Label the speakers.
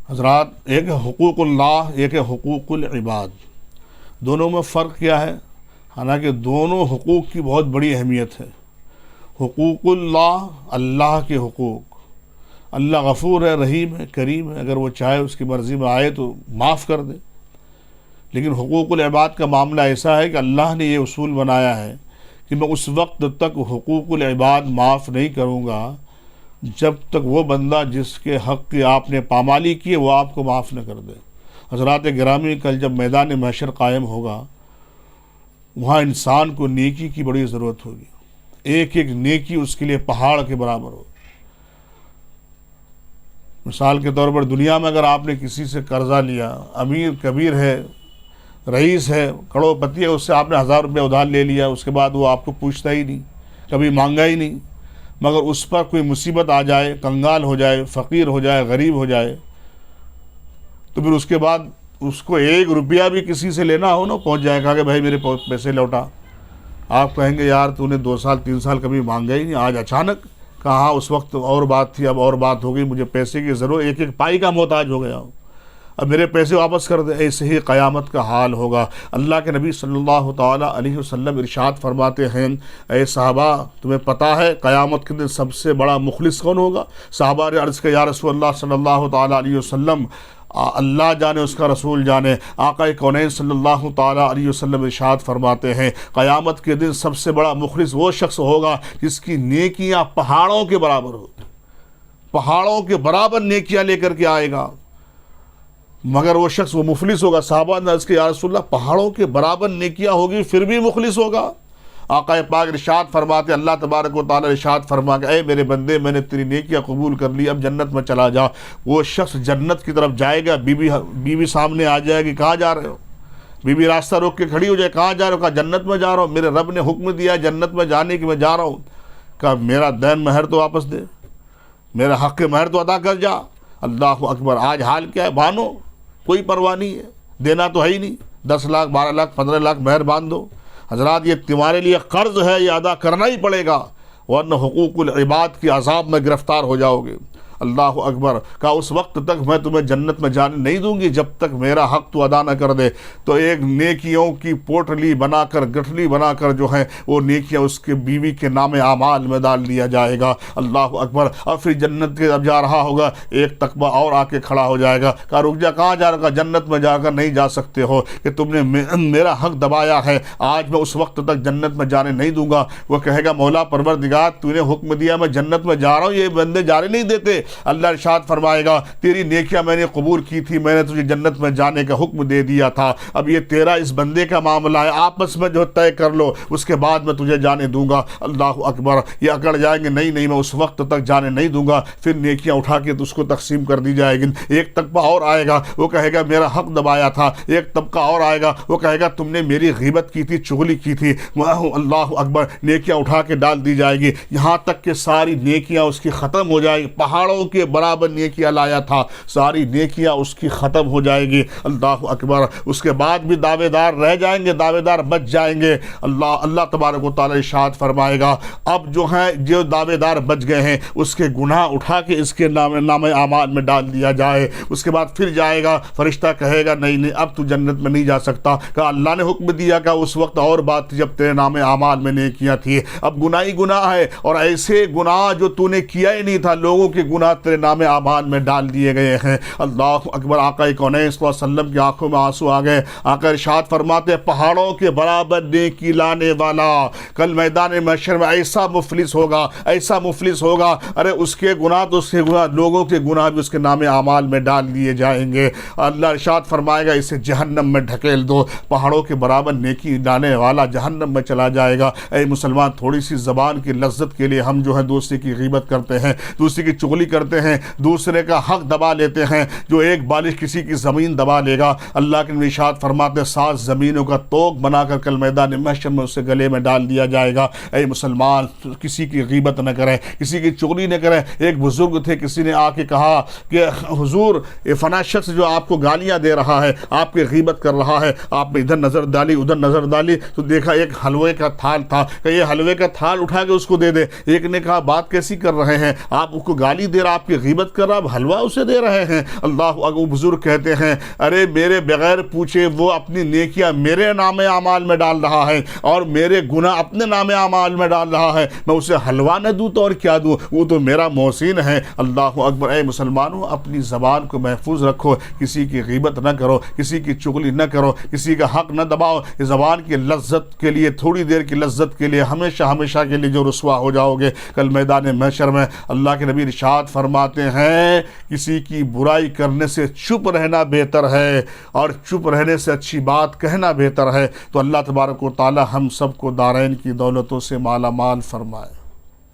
Speaker 1: حضرات، ایک ہے حقوق اللہ، ایک ہے حقوق العباد. دونوں میں فرق کیا ہے؟ حالانکہ دونوں حقوق کی بہت بڑی اہمیت ہے. حقوق اللہ، اللہ کے حقوق. اللہ غفور ہے، رحیم ہے، کریم ہے، اگر وہ چاہے اس کی مرضی میں آئے تو معاف کر دے. لیکن حقوق العباد کا معاملہ ایسا ہے کہ اللہ نے یہ اصول بنایا ہے کہ میں اس وقت تک حقوق العباد معاف نہیں کروں گا جب تک وہ بندہ جس کے حق کی آپ نے پامالی کی ہے وہ آپ کو معاف نہ کر دے. حضرات گرامی، کل جب میدان محشر قائم ہوگا وہاں انسان کو نیکی کی بڑی ضرورت ہوگی. ایک ایک نیکی اس کے لیے پہاڑ کے برابر ہو. مثال کے طور پر دنیا میں اگر آپ نے کسی سے قرضہ لیا، امیر کبیر ہے، رئیس ہے، کروڑ پتی ہے، اس سے آپ نے 1000 روپے ادھار لے لیا، اس کے بعد وہ آپ کو پوچھتا ہی نہیں، کبھی مانگا ہی نہیں. مگر اس پر کوئی مصیبت آ جائے، کنگال ہو جائے، فقیر ہو جائے، غریب ہو جائے، تو پھر اس کے بعد اس کو 1 روپیہ بھی کسی سے لینا ہو نا، پہنچ جائے گا کہ بھائی میرے پیسے لوٹا. آپ کہیں گے یار تو نے 2 سال 3 سال کبھی مانگا ہی نہیں، آج اچانک کہا. اس وقت اور بات تھی، اب اور بات ہو گئی، مجھے پیسے کی ضرورت، ایک ایک پائی کا محتاج ہو گیا ہوں، اب میرے پیسے واپس کر دے. ایسے ہی قیامت کا حال ہوگا. اللہ کے نبی صلی اللہ تعالیٰ علیہ وسلم ارشاد فرماتے ہیں، اے صحابہ تمہیں پتہ ہے قیامت کے دن سب سے بڑا مخلص کون ہوگا؟ صحابہ نے عرض کیا یا رسول اللہ صلی اللہ تعالیٰ علیہ وسلم، اللہ جانے اس کا رسول جانے. آقا کونین صلی اللہ تعالیٰ علیہ وسلم ارشاد فرماتے ہیں قیامت کے دن سب سے بڑا مخلص وہ شخص ہوگا جس کی نیکیاں پہاڑوں کے برابر ہو. پہاڑوں کے برابر نیکیاں لے کر کے آئے گا، مگر وہ شخص وہ مفلس ہوگا. صحابہ نے عرض کیا یا رسول اللہ پہاڑوں کے برابر نیکیاں ہوگی پھر بھی مخلص ہوگا؟ آقا پاک ارشاد فرماتے اللہ تبارک و تعالی ارشاد فرما کہ اے میرے بندے میں نے تیری نیکیاں قبول کر لی، اب جنت میں چلا جا. وہ شخص جنت کی طرف جائے گا، بیوی سامنے آ جائے گی، کہاں جا رہے ہو؟ بیوی راستہ روک کے کھڑی ہو جائے، کہاں جا رہے ہو؟ کہا جنت میں جا رہا ہوں، میرے رب نے حکم دیا جنت میں جانے کی، میں جا رہا ہوں. کہا میرا دین مہر تو واپس دے، میرا حق مہر تو ادا کر جا. اللہ اکبر. آج حال کیا ہے؟ بانو، کوئی پرواہ نہیں ہے، دینا تو ہے ہی نہیں. 10 لاکھ 12 لاکھ 15 لاکھ مہر باندھ دو. حضرات یہ تمہارے لیے قرض ہے، یہ ادا کرنا ہی پڑے گا، ورنہ حقوق العباد کی عذاب میں گرفتار ہو جاؤ گے. اللہ اکبر. کہا اس وقت تک میں تمہیں جنت میں جانے نہیں دوں گی جب تک میرا حق تو ادا نہ کر دے. تو ایک نیکیوں کی پوٹلی بنا کر، گٹھلی بنا کر جو ہے وہ نیکیاں اس کے بیوی کے نام اعمال میں ڈال دیا جائے گا. اللہ اکبر. اور پھر جنت کے اب جا رہا ہوگا، ایک تقبہ اور آ کے کھڑا ہو جائے گا. کہا رک جا، کہاں جا رہا؟ جنت میں جا کر نہیں جا سکتے ہو کہ تم نے میرا حق دبایا ہے، آج میں اس وقت تک جنت میں جانے نہیں دوں گا. وہ کہے گا مولا پروردگار تو نے حکم دیا میں جنت میں جا رہا ہوں، یہ بندے جانے نہیں دیتے. اللہ ارشاد فرمائے گا تیری نیکیاں میں نے قبول کی تھی، میں نے تجھے جنت میں جانے کا حکم دے دیا تھا، اب یہ تیرا اس بندے کا معاملہ ہے، آپس میں جو طے کر لو، اس کے بعد میں تجھے جانے دوں گا. اللہ اکبر. یہ اکڑ جائیں گے، نہیں نہیں میں اس وقت تک جانے نہیں دوں گا. پھر نیکیاں اٹھا کے اس کو تقسیم کر دی جائے گی. ایک طبقہ اور آئے گا، وہ کہے گا میرا حق دبایا تھا. ایک طبقہ اور آئے گا، وہ کہے گا تم نے میری غیبت کی تھی، چغلی کی تھی. اللہ اکبر. نیکیاں اٹھا کے ڈال دی جائے گی، یہاں تک کہ ساری نیکیاں اس کی ختم ہو جائے گی. پہاڑوں کے برابر نیکیاں لایا تھا، ساری نیکیاں اس کی ختم ہو جائے گی. اللہ اکبر. اس کے بعد بھی دعوے دار رہ جائیں گے، دعوے دار بچ جائیں گے. اللہ تبارک و تعالی ارشاد فرمائے گا اب جو ہیں جو دعوے دار بچ گئے ہیں اس کے گناہ اٹھا کے اس کے نام اعمال میں ڈال دیا جائے. اس کے بعد پھر جائے گا، فرشتہ کہے گا نہیں نہیں اب تو جنت میں نہیں جا سکتا. کہا اللہ نے حکم دیا، کہ اس وقت اور بات تھی جب تیرے نام اعمال میں نیکیاں تھی، اب گناہ ہی گناہ ہے، اور ایسے گناہ جو تو نے کیا ہی نہیں تھا، لوگوں کے گناہ تیرے نام اعمال میں ڈال دیے گئے ہیں. اللہ اکبر. آقا کونین صلی اللہ علیہ وسلم کی آنکھوں میں آنسو آ گئے. آقا ارشاد فرماتے پہاڑوں کے برابر نیکی لانے والا کل میدان محشر میں ایسا مفلس ہوگا، ایسا مفلس ہوگا، ارے اس کے گناہ تو اس کے گناہ، لوگوں کے گناہ بھی اس کے نام اعمال میں ڈال دیے جائیں گے. اللہ ارشاد فرمائے گا اسے جہنم میں ڈھکیل دو. پہاڑوں کے برابر نیکی لانے والا جہنم میں چلا جائے گا. اے مسلمان، تھوڑی سی زبان کی لذت کے لیے ہم جو ہے دوسرے کی غیبت کرتے ہیں، دوسرے کی چغلی کرتے ہیں، دوسرے کا حق دبا لیتے ہیں. جو ایک بالش کسی کی زمین دبا لے گا، اللہ کے نبی ارشاد فرماتے 7 زمینوں کا توق بنا کر کل میدان محشر میں اسے گلے میں ڈال دیا جائے گا. اے مسلمان، کسی کی غیبت نہ کریں، کسی کی چغلی نہ کریں. ایک بزرگ تھے، کسی نے آ کے کہا کہ حضور یہ فلاں شخص جو آپ کو گالیاں دے رہا ہے، آپ کی غیبت کر رہا ہے، آپ نے ادھر نظر ڈالی ادھر نظر ڈالی تو دیکھا ایک حلوے کا تھال تھا، کہ یہ حلوے کا تھال اٹھا کے اس کو دے دے. ایک نے کہا بات کیسی کر رہے ہیں، آپ اس کو گالی دے اگر آپ کی غیبت کر رہا، آپ حلوہ اسے دے رہے ہیں۔ اللہ اکبر، بزرگ کہتے ہیں ارے میرے بغیر پوچھے وہ اپنی نیکیاں میرے نام اعمال میں ڈال رہا ہے اور میرے گناہ اپنے نام اعمال میں ڈال رہا ہے، میں اسے حلوہ نہ دوں تو اور کیا دوں، وہ تو میرا محسن ہے۔ اللہ اکبر۔ اے مسلمانوں، اپنی زبان کو محفوظ رکھو، کسی کی غیبت نہ کرو، کسی کی چغلی نہ کرو، کسی کا حق نہ دباؤ۔ اس زبان کی لذت کے لیے، تھوڑی دیر کی لذت کے لیے ہمیشہ ہمیشہ کے لیے جو رسوا ہو جاؤ گے کل میدان محشر میں۔ اللہ کے نبی ارشاد فرماتے ہیں کسی کی برائی کرنے سے چپ رہنا بہتر ہے اور چپ رہنے سے اچھی بات کہنا بہتر ہے۔ تو اللہ تبارک و تعالی ہم سب کو دارین کی دولتوں سے مالا مال فرمائے۔